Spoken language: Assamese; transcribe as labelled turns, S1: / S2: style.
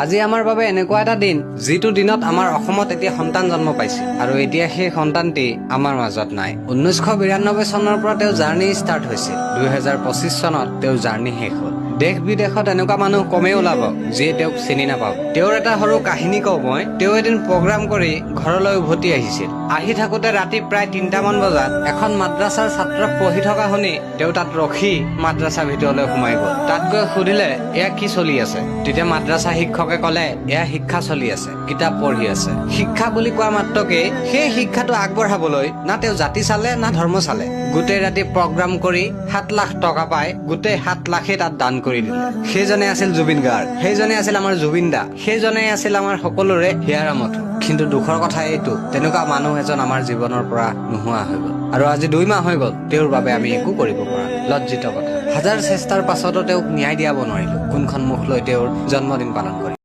S1: আজি আমাৰ বাবে এনেকুৱা এটা দিন যিটো দিনত আমাৰ অসমত এতিয়া সন্তান জন্ম পাইছে আৰু এতিয়া সেই সন্তানটি আমাৰ মাজত নাই। 1992 চনৰ পৰা তেওঁৰ জাৰ্ণি ষ্টাৰ্ট হৈছিল। 2025 চনত তেওঁৰ জাৰ্ণি শেষ হ'ল। দেশ বিদেশত এনেকুৱা মানুহ কমেই ওলাব যিয়ে তেওঁক চিনি নাপাব। তেওঁৰ এটা সৰু কাহিনী কওঁ মই। তেওঁ এদিন প্ৰগ্ৰাম কৰি ঘৰলৈ উভতি আহিছিল। আহি থাকোতে ৰাতি প্ৰায় 3টামান বজাত এখন মাদ্ৰাছাৰ ছাত্ৰক পঢ়ি থকা শুনি তেওঁ তাত ৰখি মাদ্ৰাছাৰ ভিতৰলৈ সোমাই গ'ল। তাত গৈ সুধিলে এয়া কি চলি আছে। তেতিয়া মাদ্ৰাছা শিক্ষকে ক'লে এয়া শিক্ষা চলি আছে, কিতাপ পঢ়ি আছে। শিক্ষা বুলি কোৱা মাত্ৰকে সেই শিক্ষাটো আগবঢ়াবলৈ না তেওঁ জাতি চালে না ধৰ্ম চালে। গোটেই ৰাতি প্ৰগ্ৰাম কৰি 7 লাখ টকা পাই গোটেই 7 লাখেই তাত দান কৰি দিলে। সেইজনে আছিল জুবিন গাৰ্গ, সেইজনে আছিল আমাৰ জুবিন দা, সেইজনে আছিল আমাৰ সকলোৰে হিয়াৰ আমঠু। কিন্তু দুখৰ কথা এইটো, তেনেকুৱা মানুহ এজন আমাৰ জীৱনৰ পৰা নোহোৱা হৈ গ'ল। আৰু আজি 2 মাহ হৈ গ'ল তেওঁৰ বাবে আমি একো কৰিব পৰা। লজ্জিত কথা। হাজাৰ চেষ্টাৰ পাছতো তেওঁক ন্যায় দিয়াব নোৱাৰিলো। কোনখন মুখ লৈ তেওঁৰ জন্মদিন পালন কৰি